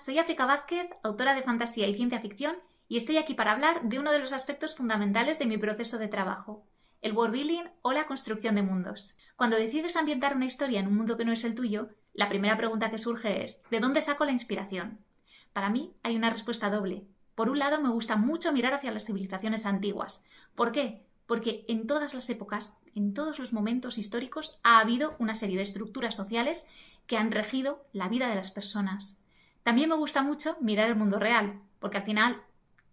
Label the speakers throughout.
Speaker 1: soy África Vázquez, autora de fantasía y ciencia ficción, y estoy aquí para hablar de uno de los aspectos fundamentales de mi proceso de trabajo, el worldbuilding o la construcción de mundos. Cuando decides ambientar una historia en un mundo que no es el tuyo, la primera pregunta que surge es ¿de dónde saco la inspiración? Para mí hay una respuesta doble. Por un lado, me gusta mucho mirar hacia las civilizaciones antiguas. ¿Por qué? Porque en todas las épocas, en todos los momentos históricos, ha habido una serie de estructuras sociales que han regido la vida de las personas. También me gusta mucho mirar el mundo real, porque al final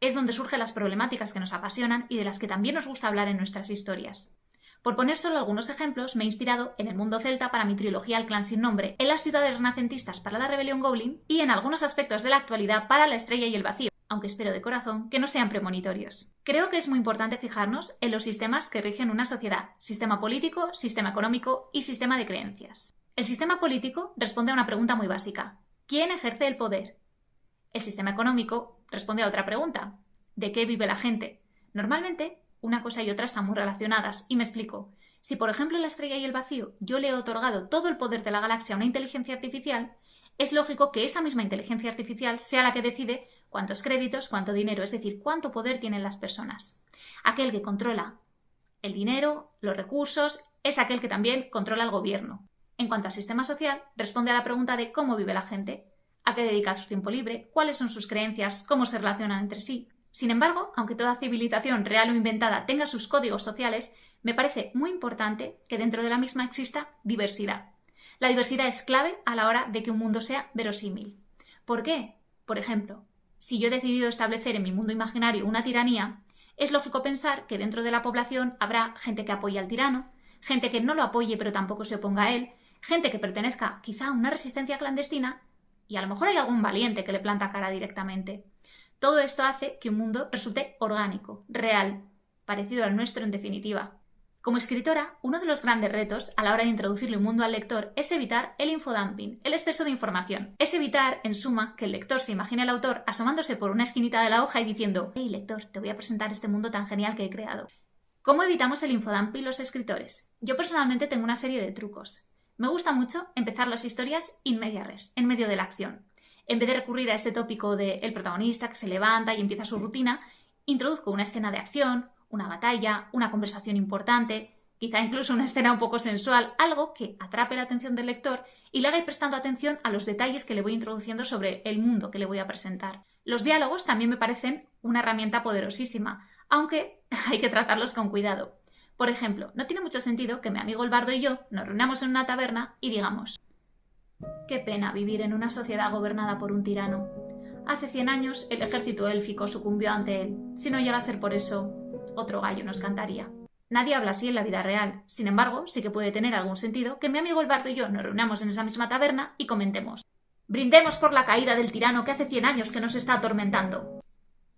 Speaker 1: es donde surgen las problemáticas que nos apasionan y de las que también nos gusta hablar en nuestras historias. Por poner solo algunos ejemplos, me he inspirado en el mundo celta para mi trilogía El clan sin nombre, en las ciudades renacentistas para la rebelión Goblin y en algunos aspectos de la actualidad para La estrella y el vacío, aunque espero de corazón que no sean premonitorios. Creo que es muy importante fijarnos en los sistemas que rigen una sociedad: sistema político, sistema económico y sistema de creencias. El sistema político responde a una pregunta muy básica: ¿quién ejerce el poder? El sistema económico responde a otra pregunta: ¿de qué vive la gente? Normalmente, una cosa y otra están muy relacionadas, y me explico. Si, por ejemplo, en La estrella y el vacío yo le he otorgado todo el poder de la galaxia a una inteligencia artificial, es lógico que esa misma inteligencia artificial sea la que decide cuántos créditos, cuánto dinero, es decir, cuánto poder tienen las personas. Aquel que controla el dinero, los recursos, es aquel que también controla el gobierno. En cuanto al sistema social, responde a la pregunta de cómo vive la gente, a qué dedica su tiempo libre, cuáles son sus creencias, cómo se relacionan entre sí. Sin embargo, aunque toda civilización real o inventada tenga sus códigos sociales, me parece muy importante que dentro de la misma exista diversidad. La diversidad es clave a la hora de que un mundo sea verosímil. ¿Por qué? Por ejemplo, si yo he decidido establecer en mi mundo imaginario una tiranía, es lógico pensar que dentro de la población habrá gente que apoye al tirano, gente que no lo apoye pero tampoco se oponga a él, gente que pertenezca quizá a una resistencia clandestina y a lo mejor hay algún valiente que le planta cara directamente. Todo esto hace que un mundo resulte orgánico, real, parecido al nuestro en definitiva. Como escritora, uno de los grandes retos a la hora de introducirle un mundo al lector es evitar el infodumping, el exceso de información. Es evitar, en suma, que el lector se imagine al autor asomándose por una esquinita de la hoja y diciendo «Hey, lector, te voy a presentar este mundo tan genial que he creado». ¿Cómo evitamos el infodumping los escritores? Yo personalmente tengo una serie de trucos. Me gusta mucho empezar las historias in media res, en medio de la acción. En vez de recurrir a este tópico de el protagonista que se levanta y empieza su rutina, introduzco una escena de acción, una batalla, una conversación importante, quizá incluso una escena un poco sensual, algo que atrape la atención del lector y le haga ir prestando atención a los detalles que le voy introduciendo sobre el mundo que le voy a presentar. Los diálogos también me parecen una herramienta poderosísima, aunque hay que tratarlos con cuidado. Por ejemplo, no tiene mucho sentido que mi amigo el bardo y yo nos reunamos en una taberna y digamos «Qué pena vivir en una sociedad gobernada por un tirano. Hace 100 años el ejército élfico sucumbió ante él. Si no llega a ser por eso, otro gallo nos cantaría». Nadie habla así en la vida real. Sin embargo, sí que puede tener algún sentido que mi amigo el bardo y yo nos reunamos en esa misma taberna y comentemos «Brindemos por la caída del tirano que hace 100 años que nos está atormentando».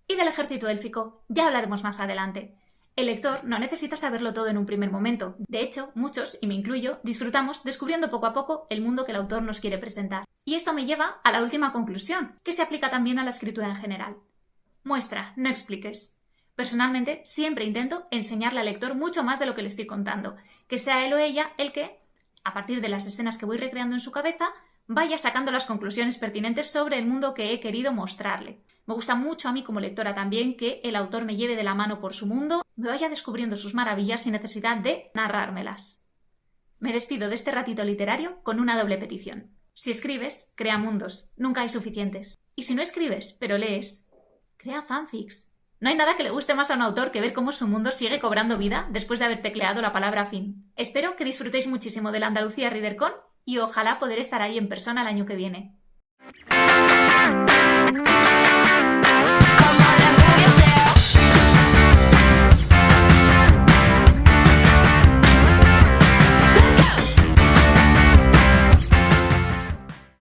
Speaker 1: Y del ejército élfico ya hablaremos más adelante. El lector no necesita saberlo todo en un primer momento. De hecho, muchos, y me incluyo, disfrutamos descubriendo poco a poco el mundo que el autor nos quiere presentar. Y esto me lleva a la última conclusión, que se aplica también a la escritura en general. Muestra, no expliques. Personalmente, siempre intento enseñarle al lector mucho más de lo que le estoy contando, que sea él o ella el que, a partir de las escenas que voy recreando en su cabeza, vaya sacando las conclusiones pertinentes sobre el mundo que he querido mostrarle. Me gusta mucho a mí como lectora también que el autor me lleve de la mano por su mundo, me vaya descubriendo sus maravillas sin necesidad de narrármelas. Me despido de este ratito literario con una doble petición. Si escribes, crea mundos, nunca hay suficientes. Y si no escribes, pero lees, crea fanfics. No hay nada que le guste más a un autor que ver cómo su mundo sigue cobrando vida después de haber tecleado la palabra fin. Espero que disfrutéis muchísimo de la Andalucía ReaderCon y ojalá poder estar ahí en persona el año que viene.